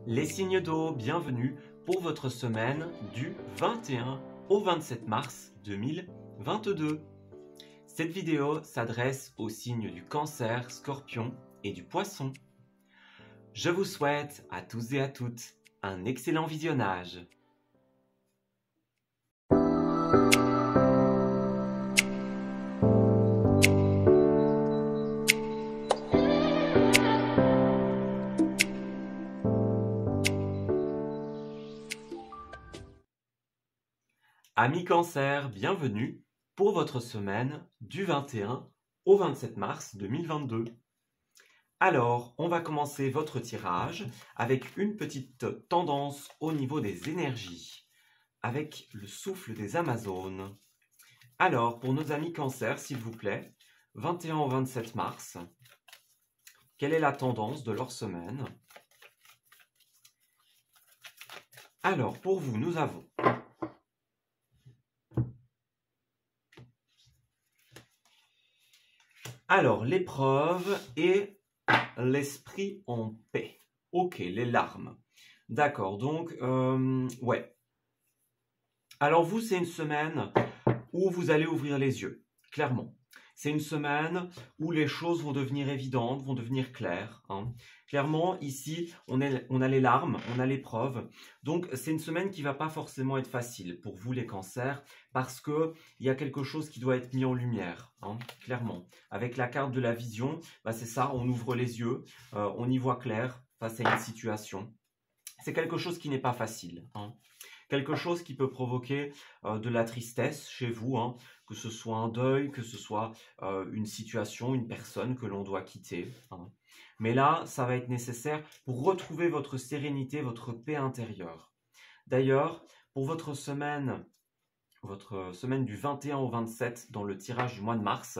Les signes d'eau, bienvenue pour votre semaine du 21 au 27 mars 2022. Cette vidéo s'adresse aux signes du Cancer, Scorpion et du Poisson. Je vous souhaite à tous et à toutes un excellent visionnage. Amis Cancer, bienvenue pour votre semaine du 21 au 27 mars 2022. Alors, on va commencer votre tirage avec une petite tendance au niveau des énergies, avec le souffle des Amazones. Alors, pour nos amis Cancer, s'il vous plaît, 21 au 27 mars, quelle est la tendance de leur semaine? Alors, pour vous, nous avons l'épreuve et l'esprit en paix. Ok, les larmes. D'accord, donc, ouais. Alors vous, c'est une semaine où vous allez ouvrir les yeux, clairement. C'est une semaine où les choses vont devenir évidentes, vont devenir claires. Hein. Clairement, ici, on a les larmes, on a l'épreuve. Donc, c'est une semaine qui ne va pas forcément être facile pour vous, les cancers, parce qu'il y a quelque chose qui doit être mis en lumière, hein, clairement. Avec la carte de la vision, bah, c'est ça, on ouvre les yeux, on y voit clair face à une situation. C'est quelque chose qui n'est pas facile. Hein. Quelque chose qui peut provoquer de la tristesse chez vous, hein, que ce soit un deuil, que ce soit une situation, une personne que l'on doit quitter. Hein. Mais là, ça va être nécessaire pour retrouver votre sérénité, votre paix intérieure. D'ailleurs, pour votre semaine du 21 au 27, dans le tirage du mois de mars,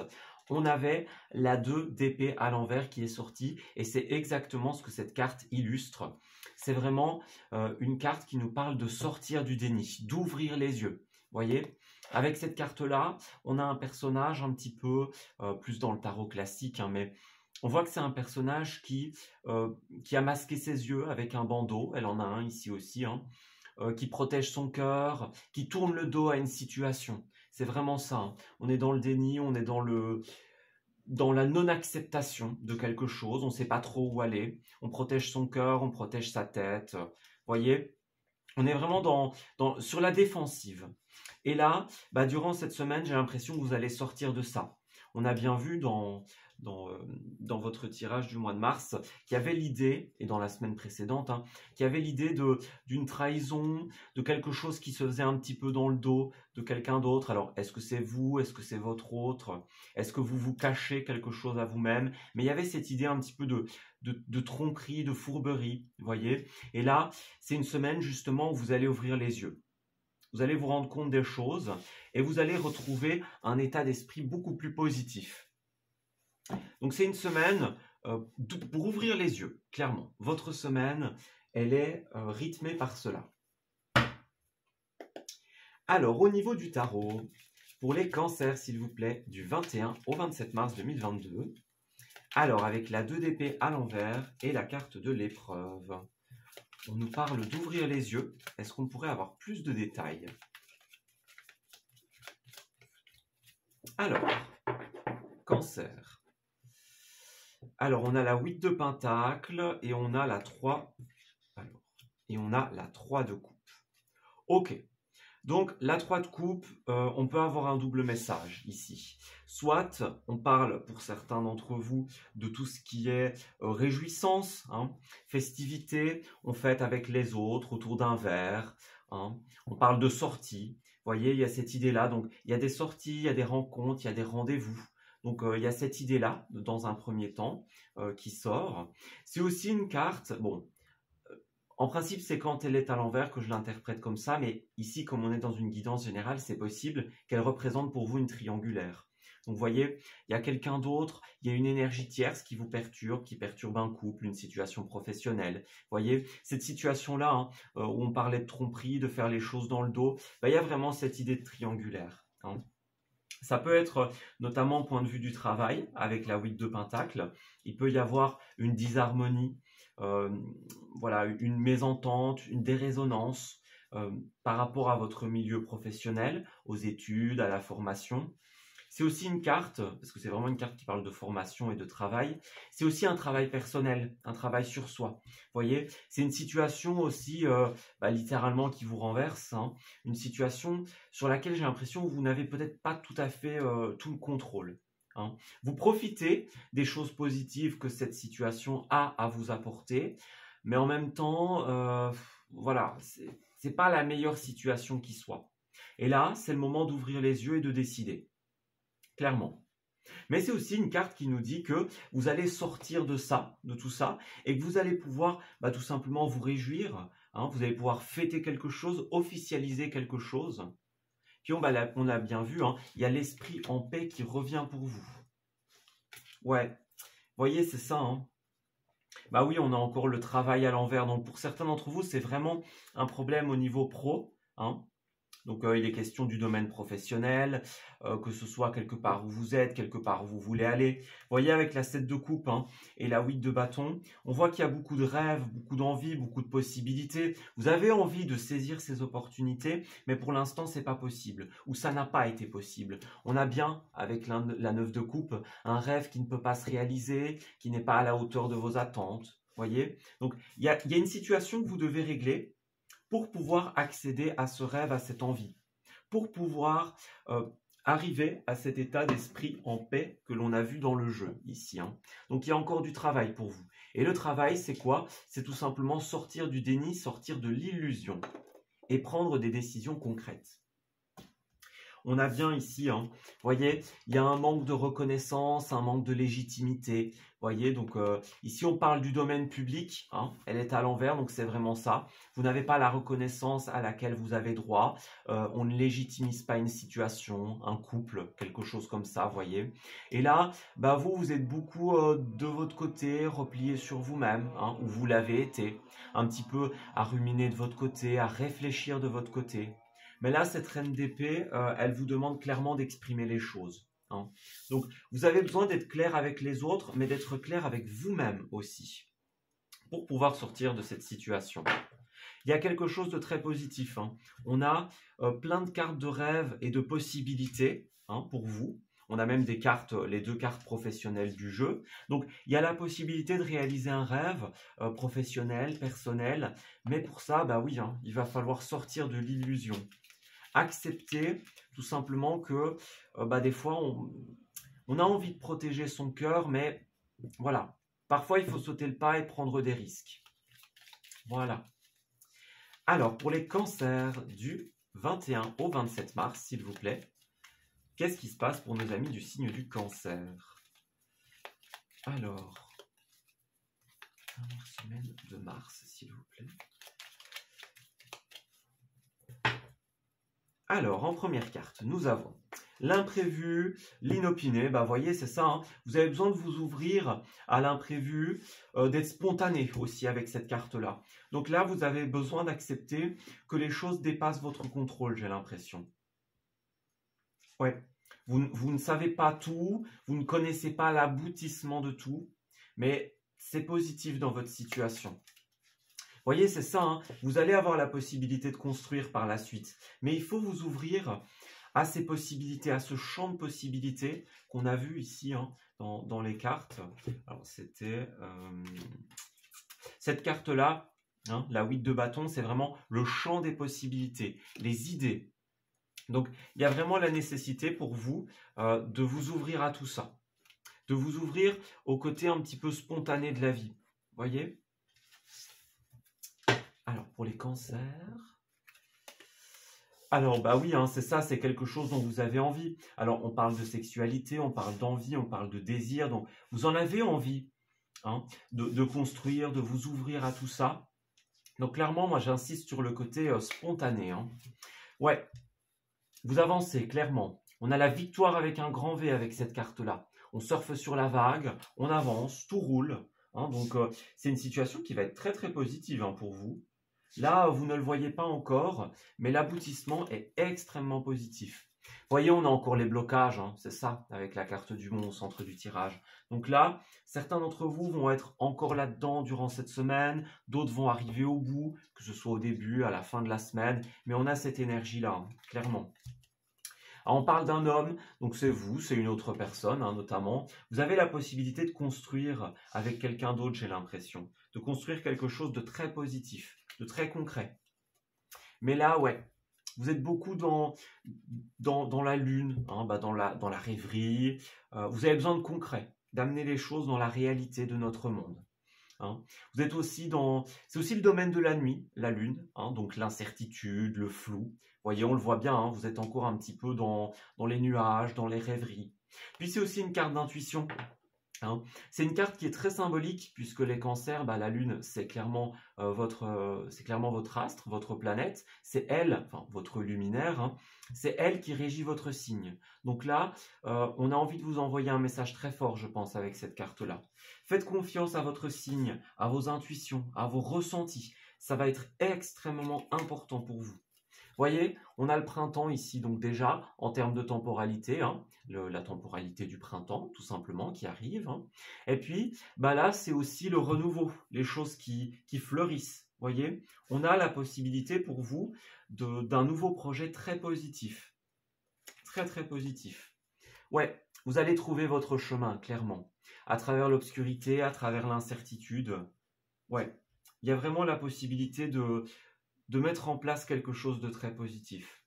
on avait la 2 d'épée à l'envers qui est sortie et c'est exactement ce que cette carte illustre. C'est vraiment une carte qui nous parle de sortir du déni, d'ouvrir les yeux. Voyez, avec cette carte-là, on a un personnage un petit peu plus dans le tarot classique, hein, mais on voit que c'est un personnage qui a masqué ses yeux avec un bandeau. Elle en a un ici aussi, hein, qui protège son cœur, qui tourne le dos à une situation. C'est vraiment ça. Hein. On est dans le déni, on est dans la non-acceptation de quelque chose, on ne sait pas trop où aller, on protège son cœur, on protège sa tête, voyez, on est vraiment sur la défensive. Et là, bah, durant cette semaine, j'ai l'impression que vous allez sortir de ça. On a bien vu dans votre tirage du mois de mars, qu'il y avait l'idée, et dans la semaine précédente, hein, qu'il y avait l'idée d'une trahison, de quelque chose qui se faisait un petit peu dans le dos de quelqu'un d'autre. Alors, est-ce que c'est vous? Est-ce que c'est votre autre? Est-ce que vous vous cachez quelque chose à vous-même? Mais il y avait cette idée un petit peu de tromperie, de fourberie, vous voyez? Et là, c'est une semaine justement où vous allez ouvrir les yeux. Vous allez vous rendre compte des choses et vous allez retrouver un état d'esprit beaucoup plus positif. Donc c'est une semaine pour ouvrir les yeux, clairement. Votre semaine, elle est rythmée par cela. Alors, au niveau du tarot, pour les cancers, s'il vous plaît, du 21 au 27 mars 2022, alors avec la 2 d'épée à l'envers et la carte de l'épreuve, on nous parle d'ouvrir les yeux. Est-ce qu'on pourrait avoir plus de détails? Alors, cancer. Alors, on a la 8 de pentacle et on a la 3. Et on a la 3 de coupe. Ok. Donc, la 3 de coupe, on peut avoir un double message ici. Soit, on parle pour certains d'entre vous de tout ce qui est réjouissance, hein, festivité, on fête avec les autres autour d'un verre, hein, on parle de sortie. Vous voyez, il y a cette idée-là. Donc, il y a des sorties, il y a des rencontres, il y a des rendez-vous. Donc, il y a cette idée-là, dans un premier temps, qui sort. C'est aussi une carte, bon, en principe, c'est quand elle est à l'envers que je l'interprète comme ça, mais ici, comme on est dans une guidance générale, c'est possible qu'elle représente pour vous une triangulaire. Donc, vous voyez, il y a quelqu'un d'autre, il y a une énergie tierce qui vous perturbe, qui perturbe un couple, une situation professionnelle. Vous voyez, cette situation-là, hein, où on parlait de tromperie, de faire les choses dans le dos, bah, il y a vraiment cette idée de triangulaire. Hein. Ça peut être notamment au point de vue du travail, avec la 8 de Pentacle. Il peut y avoir une disharmonie, euh, voilà, une mésentente, une dérésonance par rapport à votre milieu professionnel, aux études, à la formation. C'est aussi une carte, parce que c'est vraiment une carte qui parle de formation et de travail, c'est aussi un travail personnel, un travail sur soi. Vous voyez, c'est une situation aussi, littéralement, qui vous renverse, hein, une situation sur laquelle j'ai l'impression que vous n'avez peut-être pas tout à fait tout le contrôle. Hein. Vous profitez des choses positives que cette situation a à vous apporter, mais en même temps, voilà, c'est pas la meilleure situation qui soit. Et là, c'est le moment d'ouvrir les yeux et de décider. Clairement. Mais c'est aussi une carte qui nous dit que vous allez sortir de ça, de tout ça, et que vous allez pouvoir tout simplement vous réjouir, hein, vous allez pouvoir fêter quelque chose, officialiser quelque chose. Puis on l'a bien vu, hein, il y a l'esprit en paix qui revient pour vous. Ouais, vous voyez, c'est ça. Hein. Bah oui, on a encore le travail à l'envers. Donc pour certains d'entre vous, c'est vraiment un problème au niveau pro. Hein. Donc, il est question du domaine professionnel, que ce soit quelque part où vous êtes, quelque part où vous voulez aller. Vous voyez, avec la 7 de coupe hein, et la 8 de bâton, on voit qu'il y a beaucoup de rêves, beaucoup d'envie, beaucoup de possibilités. Vous avez envie de saisir ces opportunités, mais pour l'instant, c'est pas possible, ou ça n'a pas été possible. On a bien, avec la 9 de coupe, un rêve qui ne peut pas se réaliser, qui n'est pas à la hauteur de vos attentes. Vous voyez? Donc, il y a une situation que vous devez régler pour pouvoir accéder à ce rêve, à cette envie, pour pouvoir arriver à cet état d'esprit en paix que l'on a vu dans le jeu ici. Hein. Donc il y a encore du travail pour vous. Et le travail, c'est quoi? C'est tout simplement sortir du déni, sortir de l'illusion et prendre des décisions concrètes. On a bien ici, hein, vous voyez, il y a un manque de reconnaissance, un manque de légitimité. Vous voyez, donc ici on parle du domaine public, hein, elle est à l'envers, donc c'est vraiment ça. Vous n'avez pas la reconnaissance à laquelle vous avez droit, on ne légitimise pas une situation, un couple, quelque chose comme ça, vous voyez. Et là, vous êtes beaucoup de votre côté, replié sur vous-même, hein, où vous l'avez été, un petit peu à ruminer de votre côté, à réfléchir de votre côté. Mais là, cette reine d'épée, elle vous demande clairement d'exprimer les choses. Hein. Donc, vous avez besoin d'être clair avec les autres, mais d'être clair avec vous-même aussi, pour pouvoir sortir de cette situation. Il y a quelque chose de très positif. Hein. On a plein de cartes de rêve et de possibilités hein, pour vous. On a même des cartes, les 2 cartes professionnelles du jeu. Donc, il y a la possibilité de réaliser un rêve professionnel, personnel. Mais pour ça, oui, hein, il va falloir sortir de l'illusion. Accepter tout simplement que des fois on a envie de protéger son cœur, mais voilà, parfois il faut sauter le pas et prendre des risques. Voilà. Alors pour les cancers du 21 au 27 mars, s'il vous plaît, qu'est-ce qui se passe pour nos amis du signe du cancer? Alors, dernière semaine de mars, s'il vous plaît. Alors, en première carte, nous avons l'imprévu, l'inopiné. Voyez, c'est ça. Hein. Vous avez besoin de vous ouvrir à l'imprévu, d'être spontané aussi avec cette carte-là. Donc là, vous avez besoin d'accepter que les choses dépassent votre contrôle, j'ai l'impression. Ouais. Vous ne savez pas tout, vous ne connaissez pas l'aboutissement de tout, mais c'est positif dans votre situation. Vous voyez, c'est ça, hein. Vous allez avoir la possibilité de construire par la suite. Mais il faut vous ouvrir à ces possibilités, à ce champ de possibilités qu'on a vu ici hein, dans les cartes. Alors, c'était cette carte-là, hein, la 8 de bâton, c'est vraiment le champ des possibilités, les idées. Donc, il y a vraiment la nécessité pour vous de vous ouvrir à tout ça, de vous ouvrir au côté un petit peu spontané de la vie. Vous voyez ? Alors, pour les cancers... Alors, oui, hein, c'est ça, c'est quelque chose dont vous avez envie. Alors, on parle de sexualité, on parle d'envie, on parle de désir. Donc, vous en avez envie hein, de construire, de vous ouvrir à tout ça. Donc, clairement, moi, j'insiste sur le côté spontané. Hein. Ouais, vous avancez, clairement. On a la victoire avec un grand V avec cette carte-là. On surfe sur la vague, on avance, tout roule. Hein, donc, c'est une situation qui va être très, très positive hein, pour vous. Là, vous ne le voyez pas encore, mais l'aboutissement est extrêmement positif. Voyez, on a encore les blocages, hein, c'est ça, avec la carte du monde au centre du tirage. Donc là, certains d'entre vous vont être encore là-dedans durant cette semaine, d'autres vont arriver au bout, que ce soit au début, à la fin de la semaine, mais on a cette énergie-là, hein, clairement. Alors, on parle d'un homme, donc c'est vous, c'est une autre personne, hein, notamment. Vous avez la possibilité de construire avec quelqu'un d'autre, j'ai l'impression, de construire quelque chose de très positif, de très concret. Mais là, ouais, vous êtes beaucoup dans la lune, hein, dans la rêverie. Vous avez besoin de concret, d'amener les choses dans la réalité de notre monde. Hein. Vous êtes aussi c'est aussi le domaine de la nuit, la lune, hein, donc l'incertitude, le flou. Vous voyez, on le voit bien, hein, vous êtes encore un petit peu dans les nuages, dans les rêveries. Puis c'est aussi une carte d'intuition. Hein. C'est une carte qui est très symbolique puisque les cancers, la lune, c'est clairement, votre astre, votre planète. C'est elle, enfin votre luminaire, hein, c'est elle qui régit votre signe. Donc là, on a envie de vous envoyer un message très fort, je pense, avec cette carte-là. Faites confiance à votre signe, à vos intuitions, à vos ressentis. Ça va être extrêmement important pour vous. Voyez, on a le printemps ici, donc déjà, en termes de temporalité, hein, la temporalité du printemps, tout simplement, qui arrive. Hein. Et puis, là, c'est aussi le renouveau, les choses qui fleurissent. Voyez, on a la possibilité pour vous d'un nouveau projet très positif. Très, très positif. Ouais, vous allez trouver votre chemin, clairement. À travers l'obscurité, à travers l'incertitude. Ouais, il y a vraiment la possibilité de mettre en place quelque chose de très positif.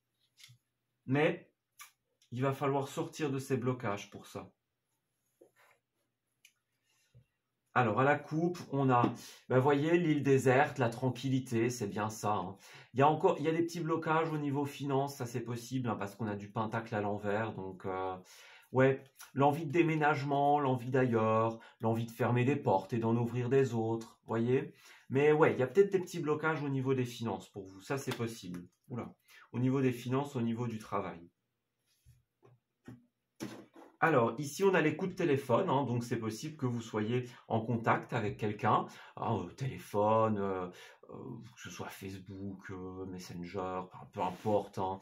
Mais il va falloir sortir de ces blocages pour ça. Alors, à la coupe, on a, voyez, l'île déserte, la tranquillité, c'est bien ça. Hein. Il y a des petits blocages au niveau finance, ça c'est possible, hein, parce qu'on a du pentacle à l'envers. Donc, ouais, l'envie de déménagement, l'envie d'ailleurs, l'envie de fermer des portes et d'en ouvrir des autres, voyez. Mais ouais, il y a peut-être des petits blocages au niveau des finances pour vous, ça c'est possible. Oula. Au niveau des finances, au niveau du travail. Alors, ici, on a les coups de téléphone, hein, donc c'est possible que vous soyez en contact avec quelqu'un, hein, téléphone, que ce soit Facebook, Messenger, peu importe, hein.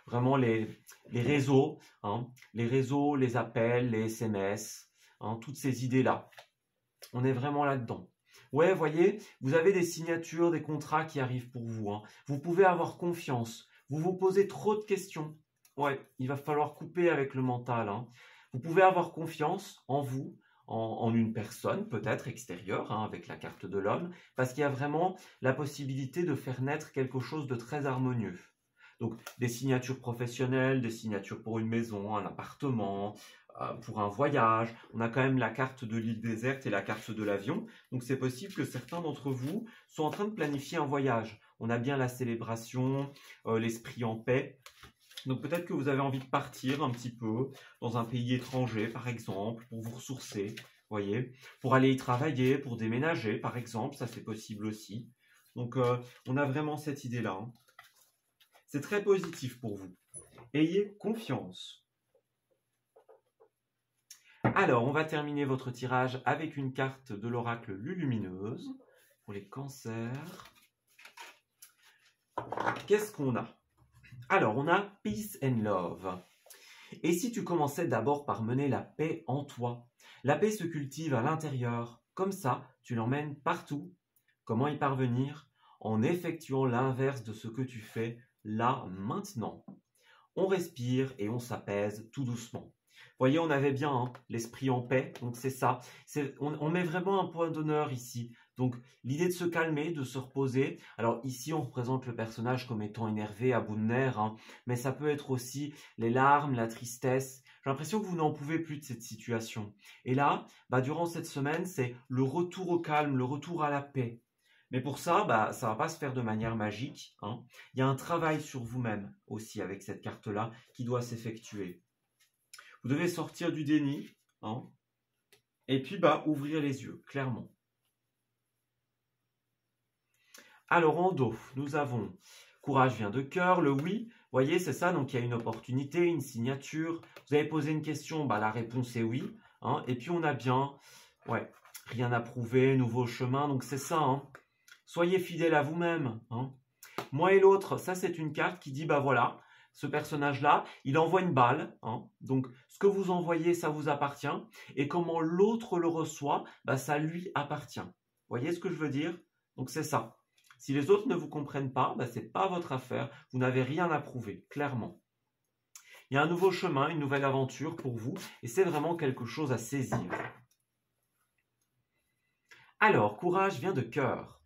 Vraiment les réseaux, hein, les appels, les SMS, hein, toutes ces idées-là. On est vraiment là-dedans. Ouais, voyez, vous avez des signatures, des contrats qui arrivent pour vous. Hein. Vous pouvez avoir confiance. Vous vous posez trop de questions. Ouais, il va falloir couper avec le mental. Hein. Vous pouvez avoir confiance en vous, en une personne peut-être extérieure, hein, avec la carte de l'homme, parce qu'il y a vraiment la possibilité de faire naître quelque chose de très harmonieux. Donc, des signatures professionnelles, des signatures pour une maison, un appartement, pour un voyage. On a quand même la carte de l'île déserte et la carte de l'avion. Donc, c'est possible que certains d'entre vous soient en train de planifier un voyage. On a bien la célébration, l'esprit en paix. Donc, peut-être que vous avez envie de partir un petit peu dans un pays étranger, par exemple, pour vous ressourcer, voyez, pour aller y travailler, pour déménager, par exemple. Ça, c'est possible aussi. Donc, on a vraiment cette idée-là. Hein. C'est très positif pour vous. Ayez confiance. Alors, on va terminer votre tirage avec une carte de l'oracle Lulumineuse pour les cancers. Qu'est-ce qu'on a? Alors, on a Peace and Love. Et si tu commençais d'abord par mener la paix en toi? La paix se cultive à l'intérieur. Comme ça, tu l'emmènes partout. Comment y parvenir? En effectuant l'inverse de ce que tu fais là, maintenant. On respire et on s'apaise tout doucement. Voyez, on avait bien hein, l'esprit en paix, donc c'est ça. On met vraiment un point d'honneur ici. Donc, l'idée de se calmer, de se reposer. Alors ici, on représente le personnage comme étant énervé, à bout de nerfs, hein, mais ça peut être aussi les larmes, la tristesse. J'ai l'impression que vous n'en pouvez plus de cette situation. Et là, durant cette semaine, c'est le retour au calme, le retour à la paix. Mais pour ça, ça ne va pas se faire de manière magique. Hein. Il y a un travail sur vous-même aussi avec cette carte-là qui doit s'effectuer. Vous devez sortir du déni hein, et puis ouvrir les yeux, clairement. Alors en dos, nous avons courage vient de cœur, le oui. Vous voyez, c'est ça, donc il y a une opportunité, une signature. Vous avez posé une question, la réponse est oui. Hein, et puis on a bien, ouais, rien à prouver, nouveau chemin, donc c'est ça. Hein. Soyez fidèle à vous-même. Hein. Moi et l'autre, ça c'est une carte qui dit, voilà, Ce personnage-là, il envoie une balle, hein. Donc ce que vous envoyez, ça vous appartient. Et comment l'autre le reçoit, bah, ça lui appartient. Vous voyez ce que je veux dire? Donc c'est ça. Si les autres ne vous comprennent pas, bah, ce n'est pas votre affaire. Vous n'avez rien à prouver, clairement. Il y a un nouveau chemin, une nouvelle aventure pour vous. Et c'est vraiment quelque chose à saisir. Alors, courage vient de cœur.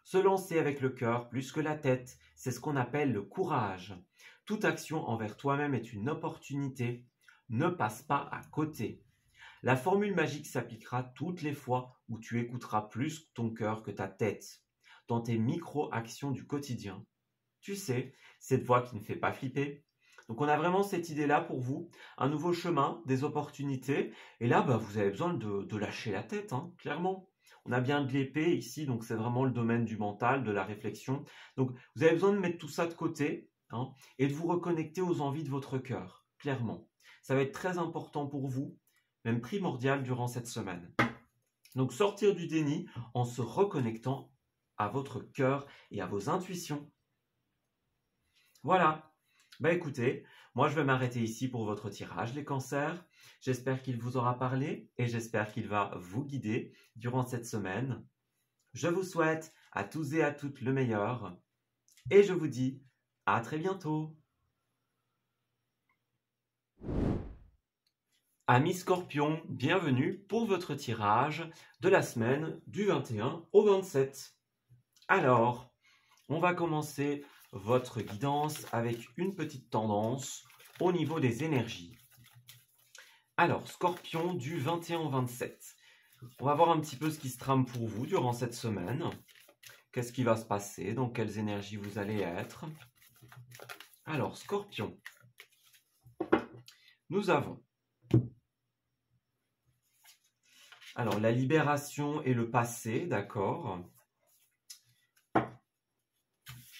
Se lancer avec le cœur plus que la tête, c'est ce qu'on appelle le courage. Toute action envers toi-même est une opportunité. Ne passe pas à côté. La formule magique s'appliquera toutes les fois où tu écouteras plus ton cœur que ta tête, dans tes micro-actions du quotidien. Tu sais, cette voix qui ne fait pas flipper. Donc on a vraiment cette idée-là pour vous, un nouveau chemin, des opportunités. Et là, bah, vous avez besoin de lâcher la tête, hein, clairement. On a bien de l'épée ici, donc c'est vraiment le domaine du mental, de la réflexion. Donc vous avez besoin de mettre tout ça de côté, hein, et de vous reconnecter aux envies de votre cœur, clairement. Ça va être très important pour vous, même primordial durant cette semaine. Donc sortir du déni en se reconnectant à votre cœur et à vos intuitions. Voilà. Bah écoutez, moi je vais m'arrêter ici pour votre tirage, les cancers. J'espère qu'il vous aura parlé et j'espère qu'il va vous guider durant cette semaine. Je vous souhaite à tous et à toutes le meilleur et je vous dis à très bientôt. Amis Scorpions, bienvenue pour votre tirage de la semaine du 21 au 27. Alors, on va commencer votre guidance avec une petite tendance au niveau des énergies. Alors, Scorpion du 21 au 27. On va voir un petit peu ce qui se trame pour vous durant cette semaine. Qu'est-ce qui va se passer? Dans quelles énergies vous allez être? Alors, Scorpion. Nous avons alors la libération et le passé, d'accord?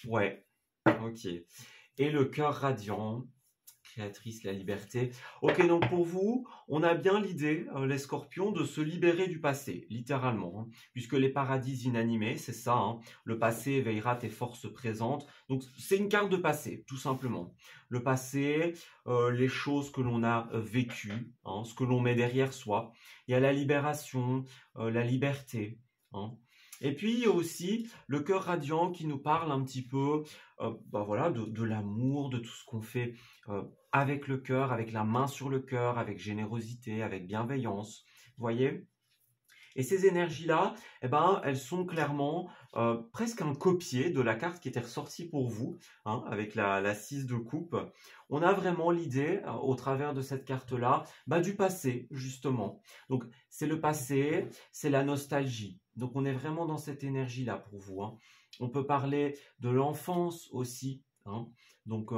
Ouais, ok. Et le cœur radiant, créatrice, la liberté. Ok, donc pour vous, on a bien l'idée, les scorpions, de se libérer du passé, littéralement. Hein, puisque les paradis inanimés, c'est ça, hein, le passé éveillera tes forces présentes. Donc c'est une carte de passé, tout simplement. Le passé, les choses que l'on a vécues, hein, ce que l'on met derrière soi. Il y a la libération, la liberté. Hein. Et puis il y a aussi le cœur radiant qui nous parle un petit peu bah voilà, de l'amour, de tout ce qu'on fait avec le cœur, avec la main sur le cœur, avec générosité, avec bienveillance. Vous voyez? Et ces énergies-là, eh ben, elles sont clairement presque un copier de la carte qui était ressortie pour vous, hein, avec la 6 de coupe. On a vraiment l'idée, au travers de cette carte-là, bah, du passé, justement. Donc, c'est le passé, c'est la nostalgie. Donc, on est vraiment dans cette énergie-là pour vous. Hein. On peut parler de l'enfance aussi. Hein. Donc,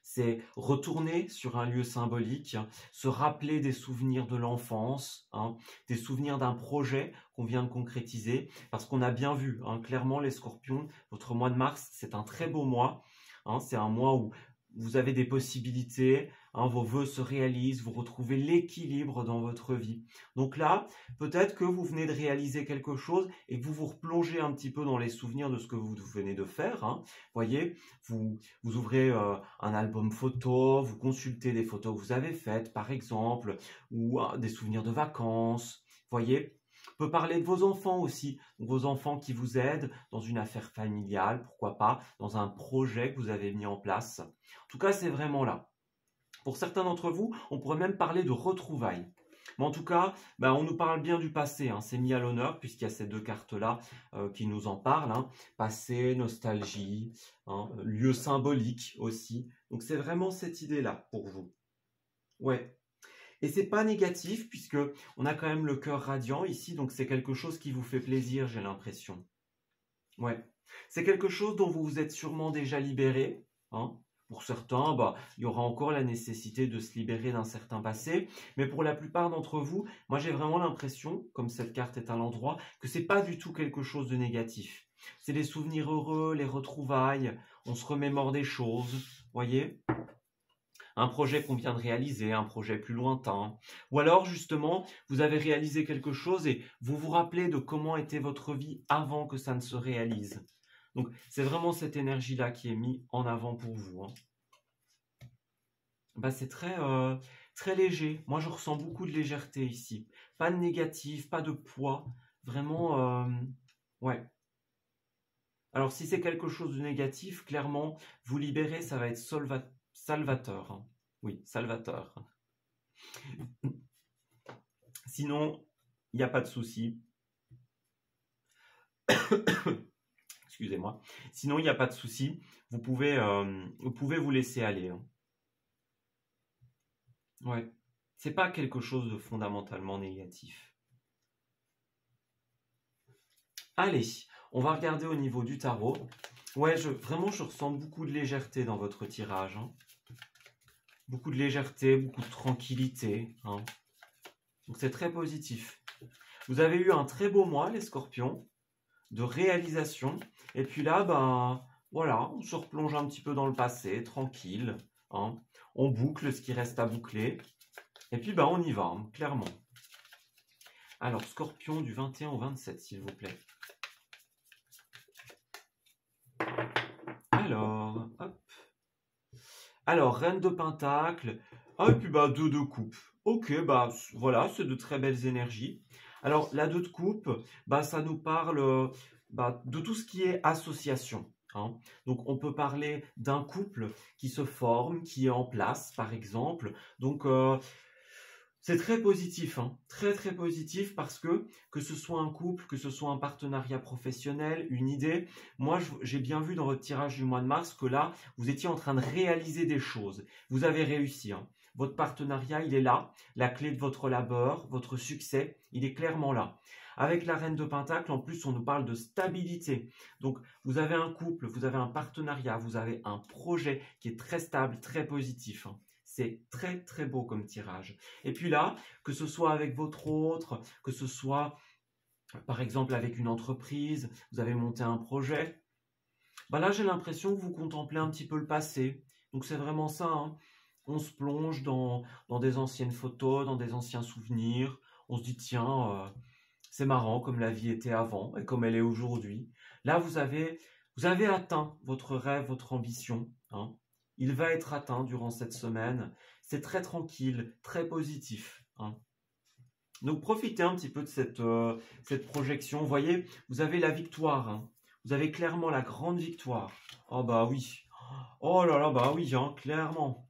c'est retourner sur un lieu symbolique, hein, se rappeler des souvenirs de l'enfance, hein, des souvenirs d'un projet qu'on vient de concrétiser, parce qu'on a bien vu, hein, clairement les scorpions, votre mois de mars, c'est un très beau mois, hein, c'est un mois où vous avez des possibilités, hein, vos vœux se réalisent, vous retrouvez l'équilibre dans votre vie. Donc là, peut-être que vous venez de réaliser quelque chose et que vous vous replongez un petit peu dans les souvenirs de ce que vous venez de faire. Hein. Voyez, vous ouvrez un album photo, vous consultez des photos que vous avez faites, par exemple, ou des souvenirs de vacances. Voyez, on peut parler de vos enfants aussi, vos enfants qui vous aident dans une affaire familiale, pourquoi pas, dans un projet que vous avez mis en place. En tout cas, c'est vraiment là. Pour certains d'entre vous, on pourrait même parler de retrouvailles. Mais en tout cas, ben, on nous parle bien du passé, hein. C'est mis à l'honneur puisqu'il y a ces deux cartes-là qui nous en parlent. Hein. Passé, nostalgie, hein, lieu symbolique aussi. Donc c'est vraiment cette idée-là pour vous. Ouais. Et c'est pas négatif puisque on a quand même le cœur radiant ici, donc c'est quelque chose qui vous fait plaisir, j'ai l'impression. Ouais. C'est quelque chose dont vous vous êtes sûrement déjà libéré. Hein. Pour certains, bah, il y aura encore la nécessité de se libérer d'un certain passé. Mais pour la plupart d'entre vous, moi j'ai vraiment l'impression, comme cette carte est à l'endroit, que c'est pas du tout quelque chose de négatif. C'est des souvenirs heureux, les retrouvailles, on se remémore des choses, voyez ? Un projet qu'on vient de réaliser, un projet plus lointain. Ou alors, justement, vous avez réalisé quelque chose et vous vous rappelez de comment était votre vie avant que ça ne se réalise. Donc, c'est vraiment cette énergie-là qui est mise en avant pour vous. Hein. bah, c'est très léger. Moi, je ressens beaucoup de légèreté ici. Pas de négatif, pas de poids. Vraiment, ouais. Alors, si c'est quelque chose de négatif, clairement, vous libérer, ça va être salvateur, hein. Oui, salvateur. Sinon, il n'y a pas de souci. Excusez-moi. Sinon, il n'y a pas de souci. Vous pouvez vous laisser aller, hein. Ouais. C'est pas quelque chose de fondamentalement négatif. Allez, on va regarder au niveau du tarot. Ouais, vraiment, je ressens beaucoup de légèreté dans votre tirage, hein. Beaucoup de légèreté, beaucoup de tranquillité, hein. Donc c'est très positif. Vous avez eu un très beau mois, les scorpions, de réalisation. Et puis là, ben voilà, on se replonge un petit peu dans le passé, tranquille, hein. On boucle ce qui reste à boucler. Et puis ben on y va, hein, clairement. Alors, scorpion du 21 au 27, s'il vous plaît. Alors, hop. Alors, reine de pentacle. Ah, et puis bah 2 de coupe. Ok, bah voilà, c'est de très belles énergies. Alors, la 2 de coupe, bah ça nous parle bah, de tout ce qui est association, hein. Donc, on peut parler d'un couple qui se forme, qui est en place, par exemple. Donc, c'est très positif, hein. Très très positif parce que ce soit un couple, que ce soit un partenariat professionnel, une idée, moi j'ai bien vu dans votre tirage du mois de mars que là, vous étiez en train de réaliser des choses. Vous avez réussi, hein. Votre partenariat, il est là. La clé de votre labeur, votre succès, il est clairement là. Avec la reine de Pentacle, en plus, on nous parle de stabilité. Donc, vous avez un couple, vous avez un partenariat, vous avez un projet qui est très stable, très positif, hein. C'est très très beau comme tirage. Et puis là, que ce soit avec votre autre, que ce soit par exemple avec une entreprise, vous avez monté un projet, bah là j'ai l'impression que vous contemplez un petit peu le passé. Donc c'est vraiment ça, hein. On se plonge dans des anciennes photos, dans des anciens souvenirs. On se dit tiens, c'est marrant comme la vie était avant et comme elle est aujourd'hui. Là vous avez atteint votre rêve, votre ambition, hein. Il va être atteint durant cette semaine. C'est très tranquille, très positif, hein. Donc profitez un petit peu de cette projection. Vous voyez, vous avez la victoire, hein. Vous avez clairement la grande victoire. Oh bah oui. Oh là là, bah oui, hein, clairement.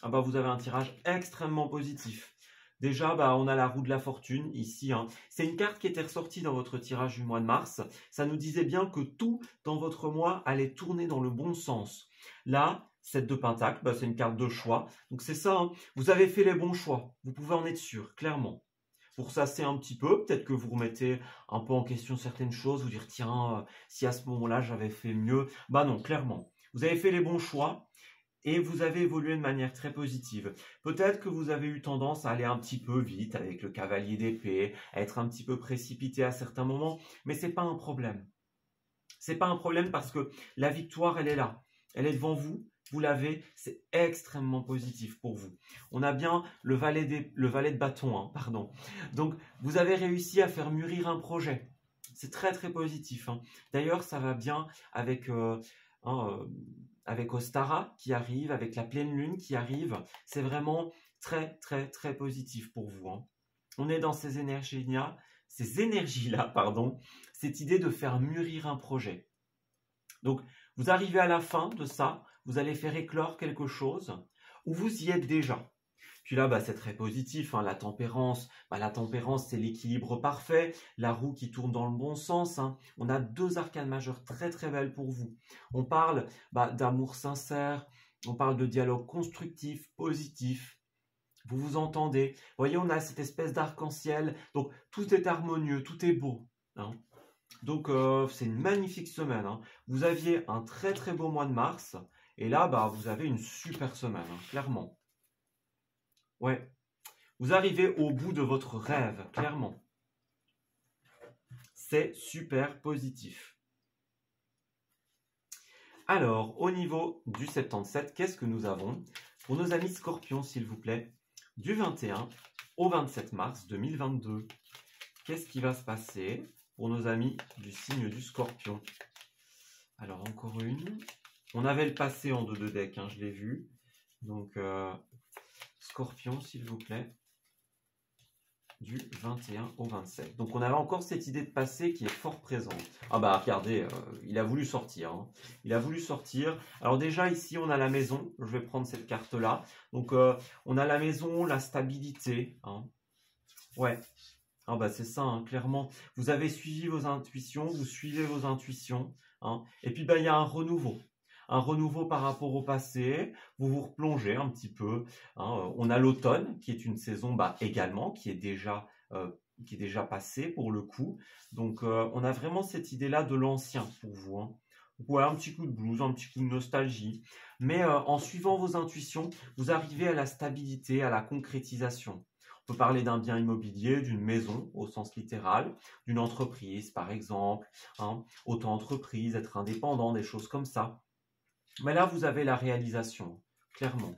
Ah bah vous avez un tirage extrêmement positif. Déjà, bah, on a la roue de la fortune ici, hein. C'est une carte qui était ressortie dans votre tirage du mois de mars. Ça nous disait bien que tout dans votre mois allait tourner dans le bon sens. Là, 7 de pentacle, bah, c'est une carte de choix. Donc c'est ça, hein. Vous avez fait les bons choix. Vous pouvez en être sûr, clairement. Pour sasser un petit peu, peut-être que vous remettez un peu en question certaines choses, vous dire tiens, si à ce moment-là j'avais fait mieux. Bah non, clairement. Vous avez fait les bons choix et vous avez évolué de manière très positive. Peut-être que vous avez eu tendance à aller un petit peu vite avec le cavalier d'épée, à être un petit peu précipité à certains moments, mais c'est pas un problème. C'est pas un problème parce que la victoire, elle est là. Elle est devant vous, vous l'avez, c'est extrêmement positif pour vous. On a bien le valet de bâton, hein, pardon. Donc, vous avez réussi à faire mûrir un projet. C'est très très positif, hein. D'ailleurs, ça va bien avec avec Ostara qui arrive, avec la pleine lune qui arrive. C'est vraiment très, très, très positif pour vous, hein. On est dans ces énergies-là, pardon, cette idée de faire mûrir un projet. Donc, vous arrivez à la fin de ça, vous allez faire éclore quelque chose, ou vous y êtes déjà. Puis là, bah, c'est très positif, hein, la tempérance. Bah, la tempérance, c'est l'équilibre parfait, la roue qui tourne dans le bon sens, hein. On a 2 arcanes majeures très très belles pour vous. On parle bah, d'amour sincère, on parle de dialogue constructif, positif. Vous vous entendez. Vous voyez, on a cette espèce d'arc-en-ciel. Donc, tout est harmonieux, tout est beau, hein. Donc, c'est une magnifique semaine, hein. Vous aviez un très très beau mois de mars. Et là, bah, vous avez une super semaine, hein, clairement. Ouais. Vous arrivez au bout de votre rêve, clairement. C'est super positif. Alors, au niveau du 77, qu'est-ce que nous avons pour nos amis scorpions, s'il vous plaît, du 21 au 27 mars 2022? Qu'est-ce qui va se passer pour nos amis du signe du scorpion? Alors, encore une. On avait le passé en 2 de deck, hein, je l'ai vu. Donc, Scorpion, s'il vous plaît. Du 21 au 27. Donc on avait encore cette idée de passé qui est fort présente. Ah bah regardez, il a voulu sortir. Hein. Il a voulu sortir. Alors déjà ici on a la maison. Je vais prendre cette carte là. Donc on a la maison, la stabilité. Hein. Ouais. Ah bah c'est ça, hein, clairement. Vous avez suivi vos intuitions, vous suivez vos intuitions. Hein. Et puis bah il y a un renouveau. Un renouveau par rapport au passé, vous vous replongez un petit peu. Hein. On a l'automne, qui est une saison également, qui est déjà passée pour le coup. Donc on a vraiment cette idée-là de l'ancien pour vous. Hein. Ouais, un petit coup de blues, un petit coup de nostalgie. Mais en suivant vos intuitions, vous arrivez à la stabilité, à la concrétisation. On peut parler d'un bien immobilier, d'une maison au sens littéral, d'une entreprise par exemple, hein, auto-entreprise, être indépendant, des choses comme ça. Mais là, vous avez la réalisation, clairement.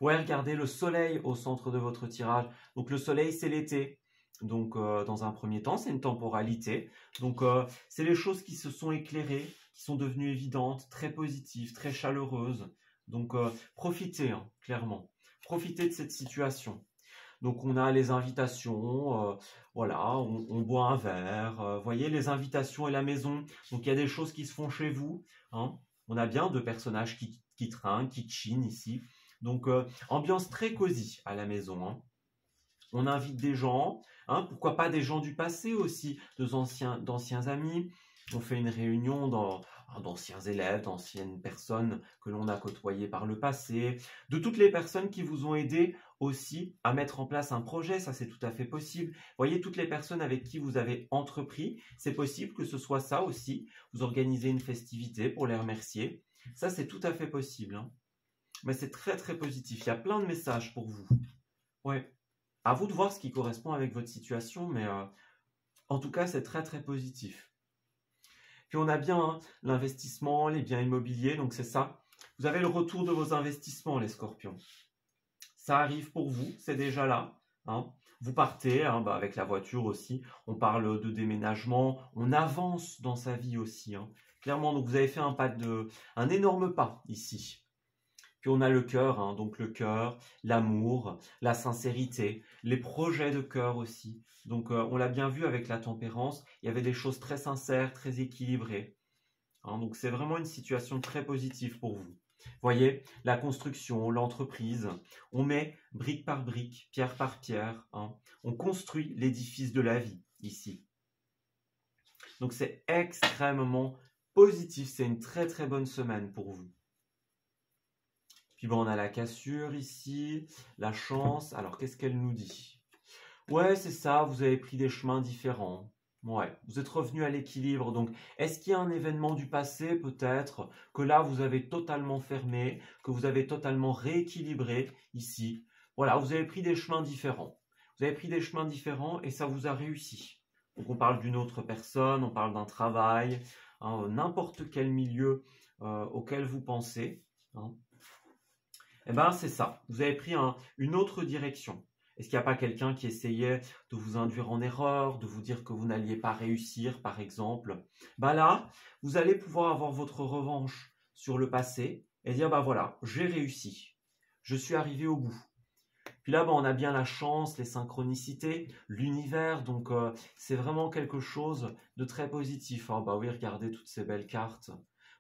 Ouais, regardez le soleil au centre de votre tirage. Donc le soleil, c'est l'été. Donc dans un premier temps, c'est une temporalité. Donc c'est les choses qui se sont éclairées, qui sont devenues évidentes, très positives, très chaleureuses. Donc profitez, hein, clairement. Profitez de cette situation. Donc on a les invitations, voilà, on boit un verre, voyez les invitations et la maison. Donc il y a des choses qui se font chez vous. Hein. On a bien deux personnages qui trinquent, qui chinent ici. Donc ambiance très cosy à la maison. Hein. On invite des gens, hein, pourquoi pas des gens du passé aussi, d'anciens amis. On fait une réunion d'anciens élèves, d'anciennes personnes que l'on a côtoyées par le passé, de toutes les personnes qui vous ont aidé aussi à mettre en place un projet, ça c'est tout à fait possible. Voyez, toutes les personnes avec qui vous avez entrepris, c'est possible que ce soit ça aussi. Vous organisez une festivité pour les remercier. Ça c'est tout à fait possible. Hein. Mais c'est très très positif. Il y a plein de messages pour vous. Ouais. À vous de voir ce qui correspond avec votre situation, mais en tout cas, c'est très très positif. Puis on a bien hein, l'investissement, les biens immobiliers, donc c'est ça. Vous avez le retour de vos investissements, les scorpions. Ça arrive pour vous, c'est déjà là. Hein. Vous partez hein, avec la voiture aussi. On parle de déménagement, on avance dans sa vie aussi. Hein. Clairement, donc vous avez fait un énorme pas ici. Puis on a le cœur, hein, donc le cœur, l'amour, la sincérité, les projets de cœur aussi. Donc on l'a bien vu avec la tempérance, il y avait des choses très sincères, très équilibrées. Hein, donc c'est vraiment une situation très positive pour vous. Voyez, la construction, l'entreprise, on met brique par brique, pierre par pierre, hein, on construit l'édifice de la vie ici. Donc c'est extrêmement positif, c'est une très très bonne semaine pour vous. Puis bon, on a la cassure ici, la chance. Alors, qu'est-ce qu'elle nous dit? Ouais, c'est ça, vous avez pris des chemins différents. Ouais, vous êtes revenu à l'équilibre. Donc, est-ce qu'il y a un événement du passé, peut-être, que là, vous avez totalement fermé, que vous avez totalement rééquilibré ici? Voilà, vous avez pris des chemins différents. Vous avez pris des chemins différents et ça vous a réussi. Donc, on parle d'une autre personne, on parle d'un travail, hein, n'importe quel milieu auquel vous pensez. Hein. Eh bien, c'est ça. Vous avez pris une autre direction. Est-ce qu'il n'y a pas quelqu'un qui essayait de vous induire en erreur, de vous dire que vous n'alliez pas réussir, par exemple? Ben là, vous allez pouvoir avoir votre revanche sur le passé et dire, voilà, j'ai réussi. Je suis arrivé au bout. Puis là, on a bien la chance, les synchronicités, l'univers. Donc, c'est vraiment quelque chose de très positif. Hein. Oui, regardez toutes ces belles cartes.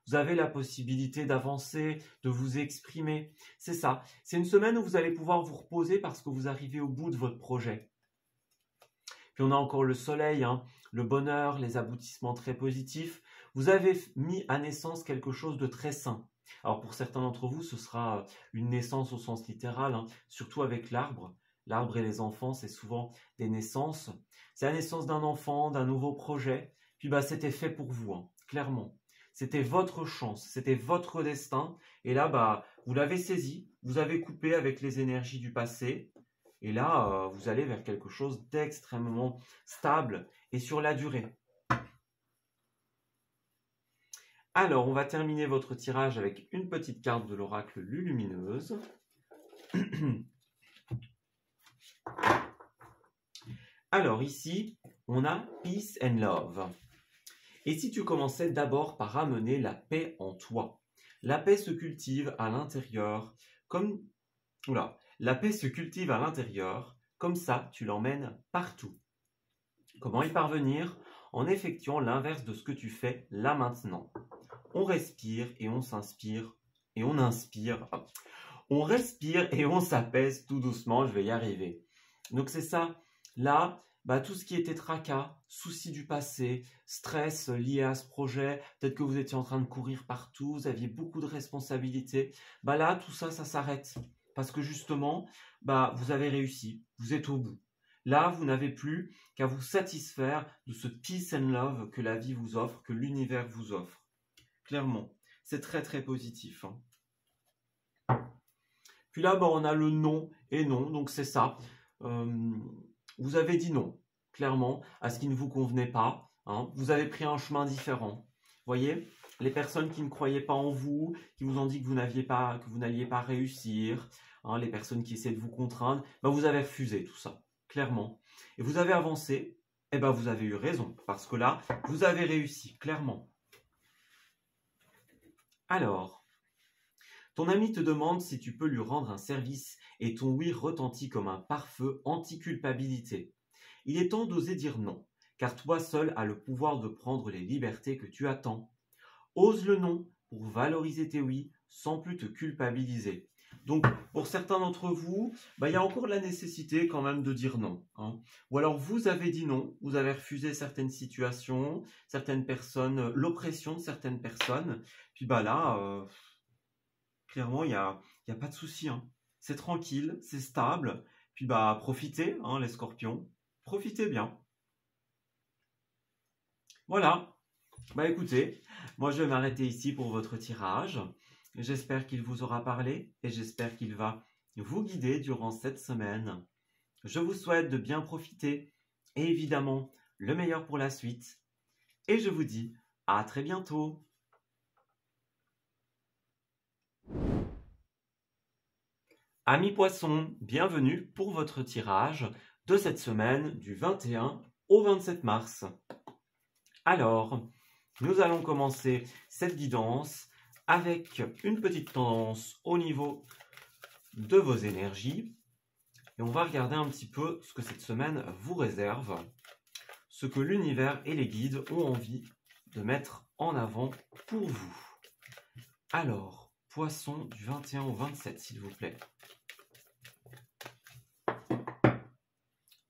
Vous avez la possibilité d'avancer, de vous exprimer. C'est ça. C'est une semaine où vous allez pouvoir vous reposer parce que vous arrivez au bout de votre projet. Puis on a encore le soleil, hein, le bonheur, les aboutissements très positifs. Vous avez mis à naissance quelque chose de très sain. Alors pour certains d'entre vous, ce sera une naissance au sens littéral, hein, surtout avec l'arbre. L'arbre et les enfants, c'est souvent des naissances. C'est la naissance d'un enfant, d'un nouveau projet. Puis c'était fait pour vous, hein, clairement. C'était votre chance, c'était votre destin. Et là, vous l'avez saisi, vous avez coupé avec les énergies du passé. Et là, vous allez vers quelque chose d'extrêmement stable et sur la durée. Alors, on va terminer votre tirage avec une petite carte de l'oracle Lulumineuse. Alors ici, on a Peace and Love. Et si tu commençais d'abord par amener la paix en toi? La paix se cultive à l'intérieur comme... Oula, La paix se cultive à l'intérieur, comme ça tu l'emmènes partout. Comment y parvenir? En effectuant l'inverse de ce que tu fais là maintenant. On respire et on s'inspire et on inspire. On respire et on s'apaise tout doucement, je vais y arriver. Donc c'est ça, là, tout ce qui était tracas, soucis du passé, stress lié à ce projet, peut-être que vous étiez en train de courir partout, vous aviez beaucoup de responsabilités, là, tout ça, ça s'arrête. Parce que justement, vous avez réussi, vous êtes au bout. Là, vous n'avez plus qu'à vous satisfaire de ce peace and love que la vie vous offre, que l'univers vous offre. Clairement, c'est très très positif. Puis là, on a le non et non, donc c'est ça. Vous avez dit non, clairement, à ce qui ne vous convenait pas. Vous avez pris un chemin différent. Vous voyez, les personnes qui ne croyaient pas en vous, qui vous ont dit que vous n'alliez pas réussir, les personnes qui essaient de vous contraindre, vous avez refusé tout ça, clairement. Et vous avez avancé, et vous avez eu raison, parce que là, vous avez réussi, clairement. Alors, ton ami te demande si tu peux lui rendre un service et ton oui retentit comme un pare-feu anti-culpabilité. Il est temps d'oser dire non, car toi seul as le pouvoir de prendre les libertés que tu attends. Ose le non pour valoriser tes oui sans plus te culpabiliser. Donc, pour certains d'entre vous, il y a encore la nécessité quand même de dire non. Ou alors, vous avez dit non, vous avez refusé certaines situations, certaines personnes, l'oppression de certaines personnes. Puis là, clairement, il y a pas de souci. C'est tranquille, c'est stable. Puis profitez, les scorpions. Profitez bien. Voilà. Écoutez, moi je vais m'arrêter ici pour votre tirage. J'espère qu'il vous aura parlé et j'espère qu'il va vous guider durant cette semaine. Je vous souhaite de bien profiter et évidemment le meilleur pour la suite. Et je vous dis à très bientôt. Amis poissons, bienvenue pour votre tirage de cette semaine du 21 au 27 mars. Alors, nous allons commencer cette guidance avec une petite tendance au niveau de vos énergies. Et on va regarder un petit peu ce que cette semaine vous réserve, ce que l'univers et les guides ont envie de mettre en avant pour vous. Alors, poisson du 21 au 27, s'il vous plaît.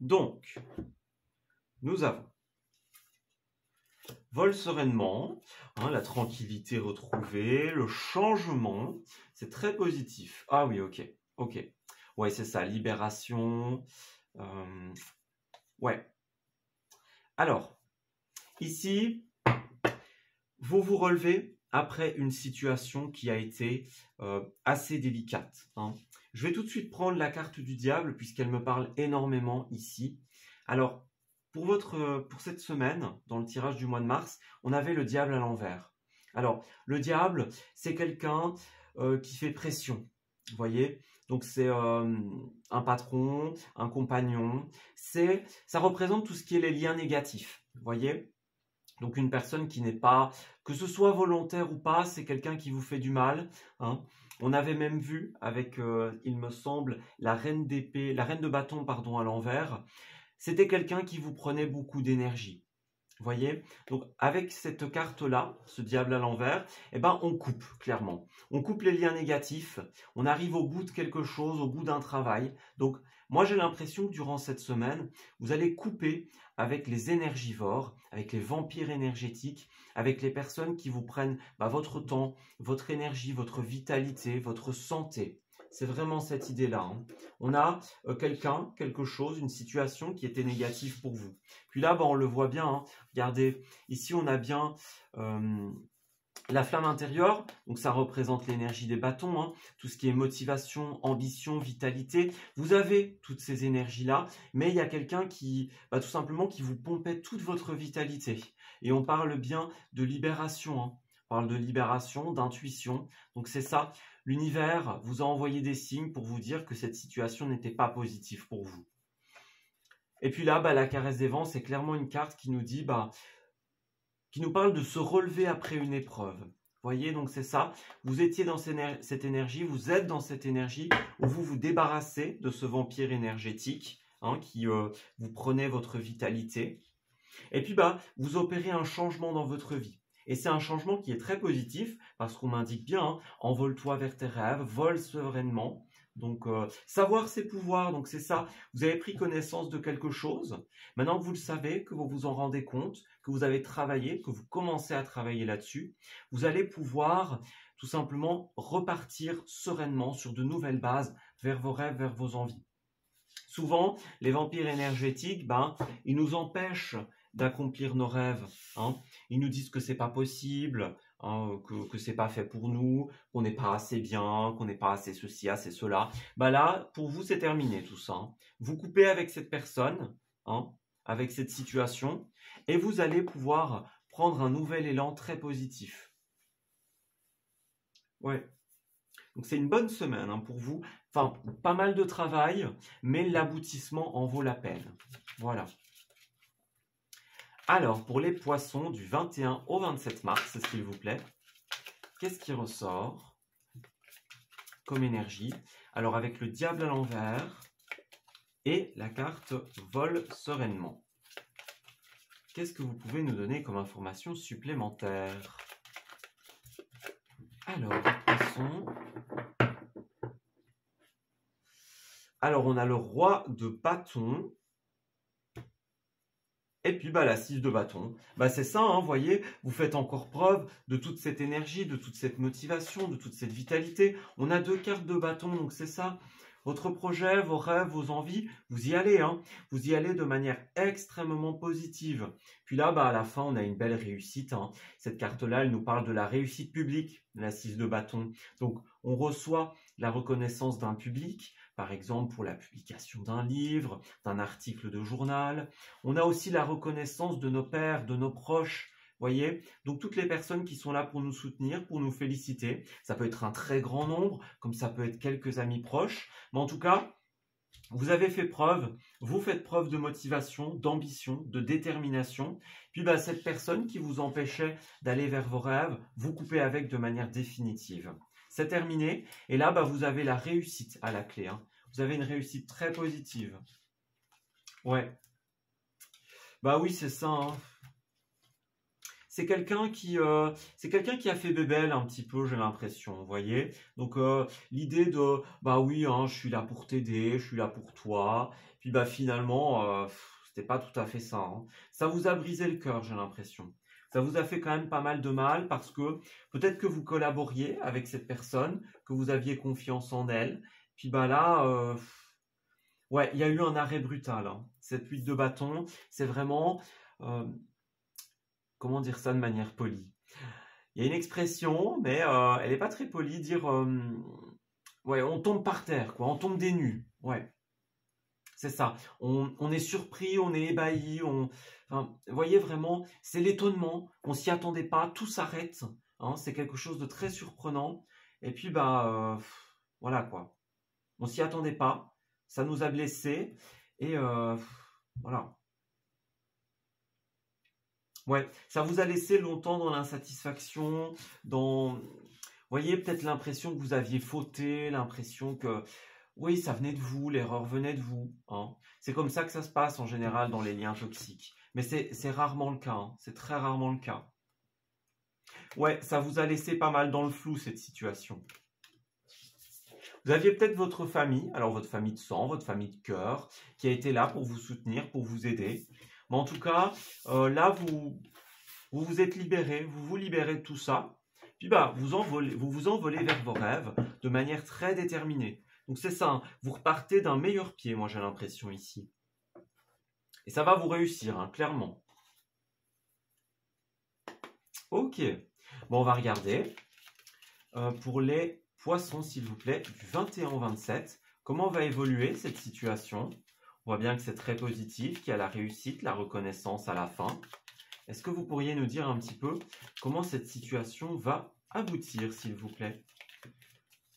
Donc, nous avons vol sereinement, la tranquillité retrouvée, le changement, c'est très positif. Ah oui, ok. Ouais, c'est ça, libération. Ouais. Alors, ici, vous vous relevez après une situation qui a été assez délicate. Je vais tout de suite prendre la carte du diable puisqu'elle me parle énormément ici. Alors, pour cette semaine, dans le tirage du mois de mars, on avait le diable à l'envers. Alors, le diable, c'est quelqu'un qui fait pression, vous voyez? Donc, c'est un patron, un compagnon. Ça représente tout ce qui est les liens négatifs, vous voyez? Donc, une personne qui n'est pas, que ce soit volontaire ou pas, c'est quelqu'un qui vous fait du mal. On avait même vu avec, il me semble, la reine de bâton, pardon, à l'envers. C'était quelqu'un qui vous prenait beaucoup d'énergie. Vous voyez? Donc, avec cette carte-là, ce diable à l'envers, on coupe, clairement. On coupe les liens négatifs. On arrive au bout de quelque chose, au bout d'un travail. Donc, moi, j'ai l'impression que durant cette semaine, vous allez couper avec les énergivores, avec les vampires énergétiques, avec les personnes qui vous prennent votre temps, votre énergie, votre vitalité, votre santé. C'est vraiment cette idée-là. On a quelque chose, une situation qui était négative pour vous. Puis là, on le voit bien. Regardez, ici, on a bien la flamme intérieure. Donc, ça représente l'énergie des bâtons. Tout ce qui est motivation, ambition, vitalité. Vous avez toutes ces énergies-là. Mais il y a quelqu'un qui, tout simplement, qui vous pompait toute votre vitalité. Et on parle bien de libération. On parle de libération, d'intuition. Donc, c'est ça. L'univers vous a envoyé des signes pour vous dire que cette situation n'était pas positive pour vous. Et puis là, la caresse des vents, c'est clairement une carte qui nous dit, qui nous parle de se relever après une épreuve. Voyez, donc c'est ça. Vous étiez dans cette énergie, vous êtes dans cette énergie où vous vous débarrassez de ce vampire énergétique hein, qui vous prenait votre vitalité. Et puis, vous opérez un changement dans votre vie. Et c'est un changement qui est très positif parce qu'on m'indique bien, hein, envole-toi vers tes rêves, vole sereinement. Donc, savoir ses pouvoirs, donc c'est ça. Vous avez pris connaissance de quelque chose. Maintenant que vous le savez, que vous vous en rendez compte, que vous avez travaillé, que vous commencez à travailler là-dessus, vous allez pouvoir tout simplement repartir sereinement sur de nouvelles bases vers vos rêves, vers vos envies. Souvent, les vampires énergétiques, ils nous empêchent d'accomplir nos rêves. Hein. Ils nous disent que c'est pas possible, hein, que c'est pas fait pour nous, qu'on n'est pas assez bien, qu'on n'est pas assez ceci, assez cela. Là, pour vous, c'est terminé tout ça. Hein. Vous coupez avec cette personne, hein, avec cette situation, et vous allez pouvoir prendre un nouvel élan très positif. Ouais. Donc c'est une bonne semaine hein, pour vous. Enfin, pas mal de travail, mais l'aboutissement en vaut la peine. Voilà. Alors, pour les poissons du 21 au 27 mars, s'il vous plaît, qu'est-ce qui ressort comme énergie? Alors, avec le diable à l'envers et la carte vole sereinement. Qu'est-ce que vous pouvez nous donner comme information supplémentaire? Alors, les poissons... Alors, on a le roi de bâton. Et puis, la 6 de bâton. C'est ça, hein, voyez, vous faites encore preuve de toute cette énergie, de toute cette motivation, de toute cette vitalité. On a 2 cartes de bâton, donc c'est ça. Votre projet, vos rêves, vos envies, vous y allez. Hein. Vous y allez de manière extrêmement positive. Puis là, à la fin, on a une belle réussite. Hein. Cette carte-là, elle nous parle de la réussite publique, la 6 de bâton. Donc, on reçoit la reconnaissance d'un public, par exemple pour la publication d'un livre, d'un article de journal. On a aussi la reconnaissance de nos pairs, de nos proches. Voyez, donc toutes les personnes qui sont là pour nous soutenir, pour nous féliciter, ça peut être un très grand nombre, comme ça peut être quelques amis proches, mais en tout cas, vous avez fait preuve, vous faites preuve de motivation, d'ambition, de détermination, puis cette personne qui vous empêchait d'aller vers vos rêves, vous coupez avec de manière définitive. C'est terminé, et là, vous avez la réussite à la clé, hein. Vous avez une réussite très positive. Ouais. Oui, c'est ça, hein. C'est quelqu'un qui a fait bébelle un petit peu, j'ai l'impression, vous voyez. Donc l'idée de oui, hein, je suis là pour t'aider, je suis là pour toi. Puis finalement, c'était pas tout à fait ça. Hein. Ça vous a brisé le cœur, j'ai l'impression. Ça vous a fait quand même pas mal de mal parce que peut-être que vous collaboriez avec cette personne, que vous aviez confiance en elle. Puis là, ouais, il y a eu un arrêt brutal. Hein. Cette 8 de bâton, c'est vraiment comment dire ça de manière polie? Il y a une expression, mais elle n'est pas très polie, dire ouais, on tombe par terre, quoi, on tombe des nues. Ouais, c'est ça. On est surpris, on est ébahi, enfin, vous voyez vraiment, c'est l'étonnement, on s'y attendait pas, tout s'arrête. Hein, c'est quelque chose de très surprenant. Et puis voilà quoi. On s'y attendait pas, ça nous a blessés et voilà. Ouais, ça vous a laissé longtemps dans l'insatisfaction, vous voyez, peut-être l'impression que vous aviez fauté, l'impression que, oui, ça venait de vous, l'erreur venait de vous. Hein. C'est comme ça que ça se passe en général dans les liens toxiques. Mais c'est rarement le cas, hein. C'est très rarement le cas. Ouais, ça vous a laissé pas mal dans le flou, cette situation. Vous aviez peut-être votre famille, alors votre famille de sang, votre famille de cœur, qui a été là pour vous soutenir, pour vous aider. Mais en tout cas, là, vous vous êtes libéré, vous vous libérez de tout ça. Puis vous vous envolez vers vos rêves de manière très déterminée. Donc c'est ça, hein, vous repartez d'un meilleur pied, moi j'ai l'impression ici. Et ça va vous réussir, hein, clairement. Ok, bon on va regarder. Pour les poissons, s'il vous plaît, du 21 au 27, comment va évoluer cette situation? On voit bien que c'est très positif, qu'il y a la réussite, la reconnaissance à la fin. Est-ce que vous pourriez nous dire un petit peu comment cette situation va aboutir, s'il vous plaît?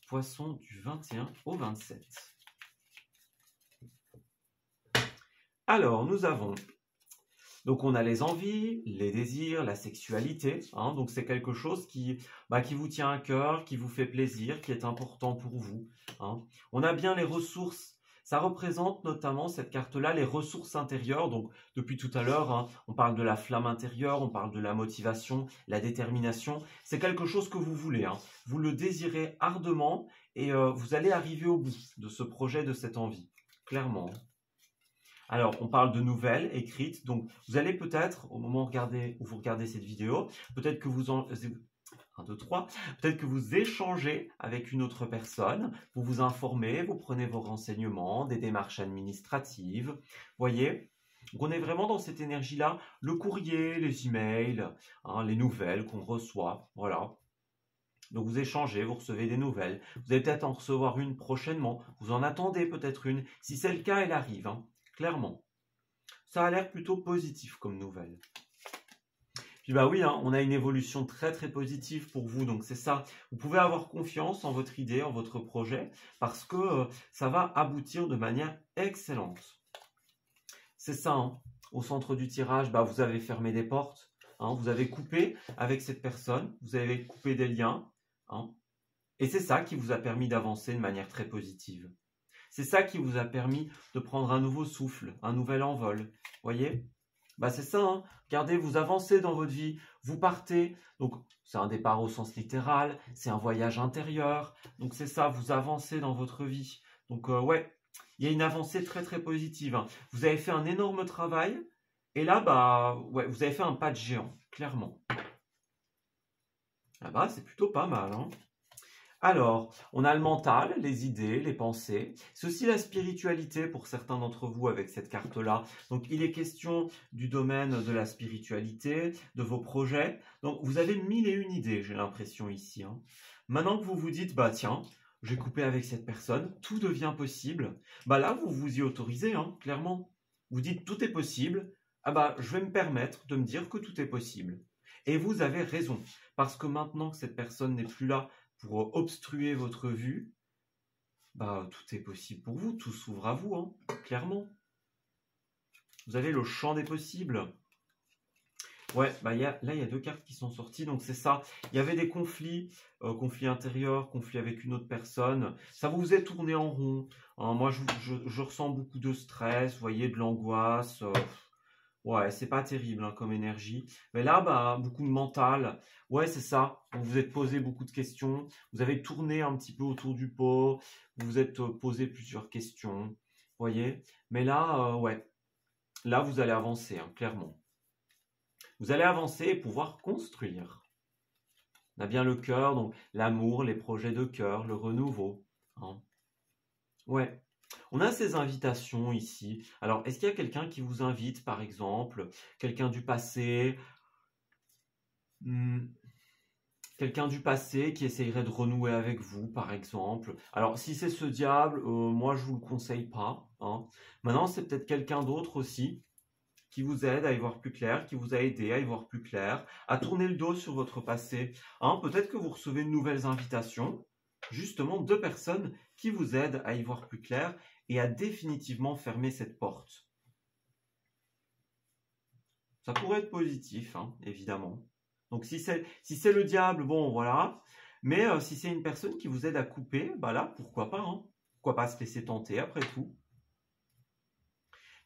Poisson du 21 au 27. Alors, nous avons Donc on a les envies, les désirs, la sexualité, hein, donc c'est quelque chose qui vous tient à cœur, qui vous fait plaisir, qui est important pour vous, hein. On a bien les ressources, ça représente notamment cette carte-là, les ressources intérieures, donc depuis tout à l'heure, hein, on parle de la flamme intérieure, on parle de la motivation, la détermination, c'est quelque chose que vous voulez, hein. Vous le désirez ardemment et vous allez arriver au bout de ce projet, de cette envie, clairement. Alors, on parle de nouvelles écrites, donc vous allez peut-être, au moment où vous regardez cette vidéo, peut-être que vous en... 1, 2, 3, peut-être que vous échangez avec une autre personne, vous vous informez, vous prenez vos renseignements, des démarches administratives, voyez. Donc on est vraiment dans cette énergie-là, le courrier, les emails, hein, les nouvelles qu'on reçoit, voilà. Donc vous échangez, vous recevez des nouvelles, vous allez peut-être en recevoir une prochainement, vous en attendez peut-être une, si c'est le cas, elle arrive, hein. Clairement. Ça a l'air plutôt positif comme nouvelle. Puis bah oui, hein, on a une évolution très très positive pour vous, donc c'est ça. Vous pouvez avoir confiance en votre idée, en votre projet, parce que ça va aboutir de manière excellente. C'est ça, hein. Au centre du tirage, bah, vous avez fermé des portes, hein, vous avez coupé avec cette personne, vous avez coupé des liens, hein, et c'est ça qui vous a permis d'avancer de manière très positive. C'est ça qui vous a permis de prendre un nouveau souffle, un nouvel envol. Voyez? Bah c'est ça, hein. Regardez, vous avancez dans votre vie, vous partez. Donc, c'est un départ au sens littéral, c'est un voyage intérieur. Donc, c'est ça, vous avancez dans votre vie. Donc, ouais, il y a une avancée très, très positive, hein. Vous avez fait un énorme travail. Et là, bah, ouais, vous avez fait un pas de géant, clairement. Là-bas, c'est plutôt pas mal, hein. Alors, on a le mental, les idées, les pensées. C'est aussi la spiritualité pour certains d'entre vous avec cette carte-là. Donc, il est question du domaine de la spiritualité, de vos projets. Donc, vous avez 1001 idées, j'ai l'impression ici, hein. Maintenant que vous vous dites, bah tiens, j'ai coupé avec cette personne, tout devient possible. Bah là, vous vous y autorisez, hein, clairement. Vous dites, tout est possible. Ah bah, je vais me permettre de me dire que tout est possible. Et vous avez raison, parce que maintenant que cette personne n'est plus là, pour obstruer votre vue, bah, tout est possible pour vous, tout s'ouvre à vous, hein, clairement. Vous avez le champ des possibles. Ouais, bah, là, il y a 2 cartes qui sont sorties, donc c'est ça. Il y avait des conflits, conflits intérieurs, conflits avec une autre personne. Ça vous est tourné en rond, hein. Moi, je ressens beaucoup de stress, vous voyez, de l'angoisse. Ouais, c'est pas terrible, hein, comme énergie. Mais là, bah, beaucoup de mental. Ouais, c'est ça. Vous vous êtes posé beaucoup de questions. Vous avez tourné un petit peu autour du pot. Vous vous êtes posé plusieurs questions. Voyez. Mais là, ouais. Là, vous allez avancer, hein, clairement. Vous allez avancer et pouvoir construire. On a bien le cœur, donc l'amour, les projets de cœur, le renouveau, hein. Ouais. On a ces invitations ici. Alors, est-ce qu'il y a quelqu'un qui vous invite, par exemple, quelqu'un du passé, hmm, quelqu'un du passé qui essayerait de renouer avec vous, par exemple. Alors, si c'est ce diable, moi, je vous le conseille pas, hein. Maintenant, c'est peut-être quelqu'un d'autre aussi qui vous aide à y voir plus clair, qui vous a aidé à y voir plus clair, à tourner le dos sur votre passé, hein. Peut-être que vous recevez de nouvelles invitations, justement, de personnes qui vous aident à y voir plus clair et à définitivement fermer cette porte. Ça pourrait être positif, hein, évidemment. Donc si c'est le diable, bon voilà. Mais si c'est une personne qui vous aide à couper, bah là, pourquoi pas, hein. Pourquoi pas se laisser tenter après tout.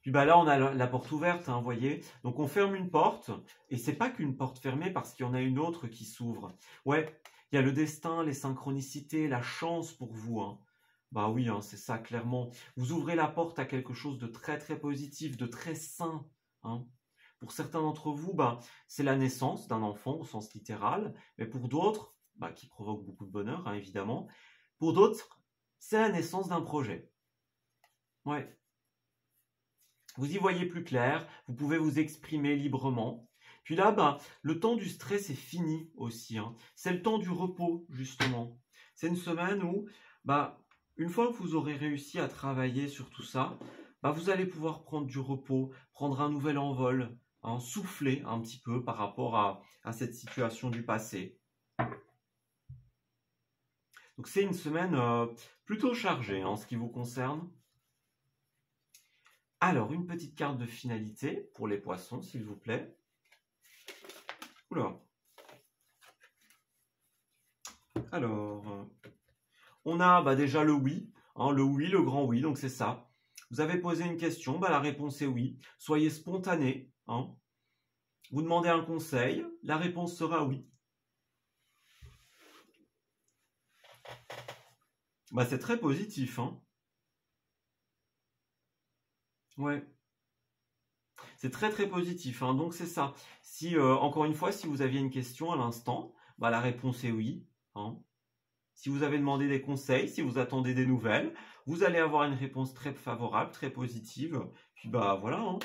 Puis bah là, on a la porte ouverte, hein, vous voyez. Donc on ferme une porte, et c'est pas qu'une porte fermée parce qu'il y en a une autre qui s'ouvre. Ouais, il y a le destin, les synchronicités, la chance pour vous, hein. Bah oui, hein, c'est ça, clairement. Vous ouvrez la porte à quelque chose de très très positif, de très sain, hein. Pour certains d'entre vous, bah, c'est la naissance d'un enfant au sens littéral, mais pour d'autres, bah, qui provoque beaucoup de bonheur, hein, évidemment, pour d'autres, c'est la naissance d'un projet. Ouais. Vous y voyez plus clair, vous pouvez vous exprimer librement. Puis là, bah, le temps du stress est fini aussi, hein. C'est le temps du repos, justement. C'est une semaine où, bah, une fois que vous aurez réussi à travailler sur tout ça, bah, vous allez pouvoir prendre du repos, prendre un nouvel envol, hein, souffler un petit peu par rapport à cette situation du passé. Donc c'est une semaine plutôt chargée en ce qui vous concerne. Alors, une petite carte de finalité pour les poissons, s'il vous plaît. Oula. Alors, on a déjà le oui, hein, le oui, le grand oui, donc c'est ça. Vous avez posé une question, la réponse est oui. Soyez spontané. Hein. Vous demandez un conseil, la réponse sera oui. C'est très positif. Hein. Ouais. C'est très très positif. Hein. Donc c'est ça. Si, encore une fois, si vous aviez une question à l'instant, la réponse est oui. Hein. Si vous avez demandé des conseils, si vous attendez des nouvelles, vous allez avoir une réponse très favorable, très positive. Puis voilà. Hein.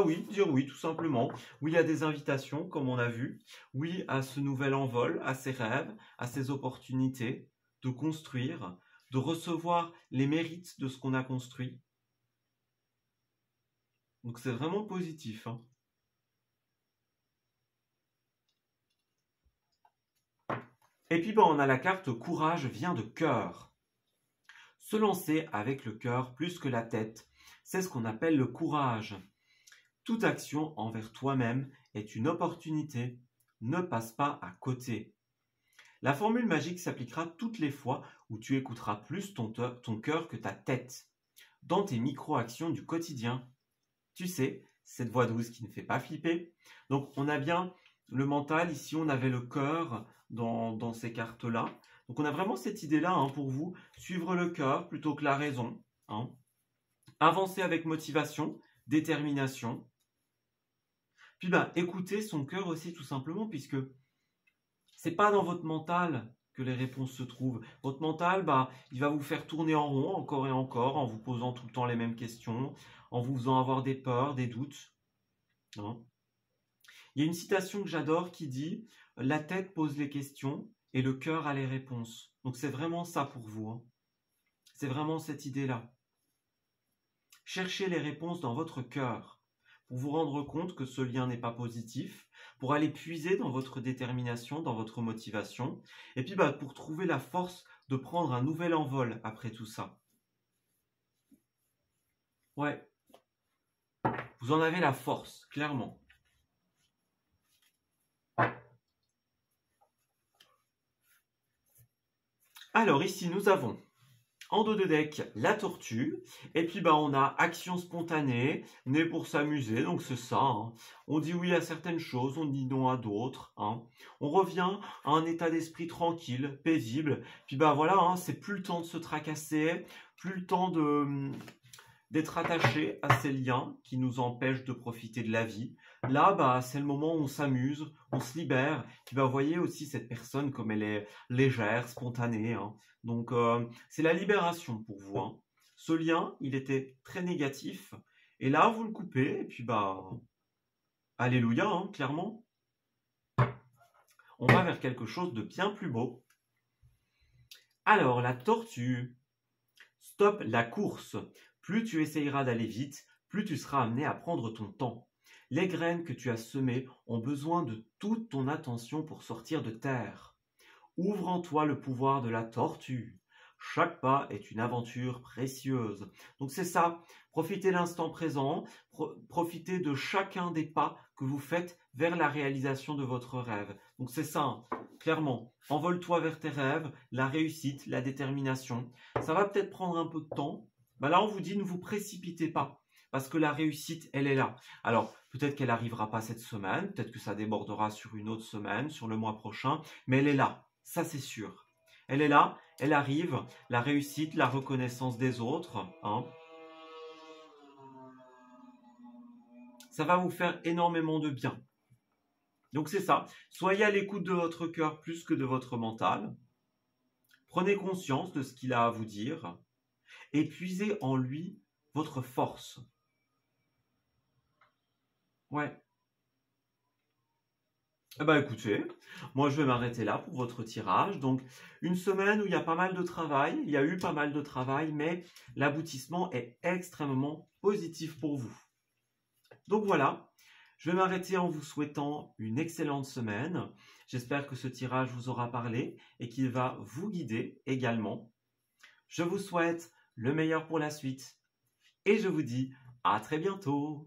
Oui, dire oui, tout simplement. Oui à des invitations, comme on a vu. Oui à ce nouvel envol, à ses rêves, à ses opportunités de construire, de recevoir les mérites de ce qu'on a construit. Donc c'est vraiment positif. Hein. Et puis on a la carte courage vient de cœur. Se lancer avec le cœur plus que la tête, c'est ce qu'on appelle le courage. Toute action envers toi-même est une opportunité. Ne passe pas à côté. La formule magique s'appliquera toutes les fois où tu écouteras plus ton cœur que ta tête. Dans tes micro-actions du quotidien. Tu sais, cette voix douce qui ne fait pas flipper. Donc on a bien le mental, ici on avait le cœur dans ces cartes-là. Donc on a vraiment cette idée-là pour vous, suivre le cœur plutôt que la raison. Hein. Avancer avec motivation, détermination. Puis écouter son cœur aussi tout simplement, puisque c'est pas dans votre mental que les réponses se trouvent. Votre mental, il va vous faire tourner en rond encore et encore, en vous posant tout le temps les mêmes questions, en vous faisant avoir des peurs, des doutes. Hein. Il y a une citation que j'adore qui dit « La tête pose les questions et le cœur a les réponses ». Donc c'est vraiment ça pour vous. Hein. C'est vraiment cette idée-là. Cherchez les réponses dans votre cœur pour vous rendre compte que ce lien n'est pas positif, pour aller puiser dans votre détermination, dans votre motivation, et puis pour trouver la force de prendre un nouvel envol après tout ça. Ouais. Vous en avez la force, clairement. Alors ici, nous avons en dos de deck la tortue, et puis on a action spontanée, né pour s'amuser, donc c'est ça. Hein. On dit oui à certaines choses, on dit non à d'autres. Hein. On revient à un état d'esprit tranquille, paisible. Puis voilà, hein, c'est plus le temps de se tracasser, plus le temps d'être attaché à ces liens qui nous empêchent de profiter de la vie. Là, c'est le moment où on s'amuse, on se libère. Puis vous voyez aussi cette personne comme elle est légère, spontanée. Hein. Donc c'est la libération pour vous. Hein. Ce lien, il était très négatif. Et là, vous le coupez. Et puis alléluia, hein, clairement. On va vers quelque chose de bien plus beau. Alors, la tortue. Stop la course. Plus tu essayeras d'aller vite, plus tu seras amené à prendre ton temps. Les graines que tu as semées ont besoin de toute ton attention pour sortir de terre. Ouvre en toi le pouvoir de la tortue. Chaque pas est une aventure précieuse. Donc c'est ça, profitez de l'instant présent, profitez de chacun des pas que vous faites vers la réalisation de votre rêve. Donc c'est ça, hein, clairement. Envole-toi vers tes rêves, la réussite, la détermination. Ça va peut-être prendre un peu de temps. Là, on vous dit ne vous précipitez pas, parce que la réussite, elle est là. Alors, peut-être qu'elle n'arrivera pas cette semaine, peut-être que ça débordera sur une autre semaine, sur le mois prochain, mais elle est là, ça c'est sûr. Elle est là, elle arrive, la réussite, la reconnaissance des autres. Hein. Ça va vous faire énormément de bien. Donc c'est ça, soyez à l'écoute de votre cœur plus que de votre mental. Prenez conscience de ce qu'il a à vous dire. Et puisez en lui votre force. Ouais. Écoutez, moi je vais m'arrêter là pour votre tirage. Donc une semaine où il y a pas mal de travail, il y a eu pas mal de travail, mais l'aboutissement est extrêmement positif pour vous. Donc voilà, je vais m'arrêter en vous souhaitant une excellente semaine. J'espère que ce tirage vous aura parlé et qu'il va vous guider également. Je vous souhaite le meilleur pour la suite et je vous dis À très bientôt.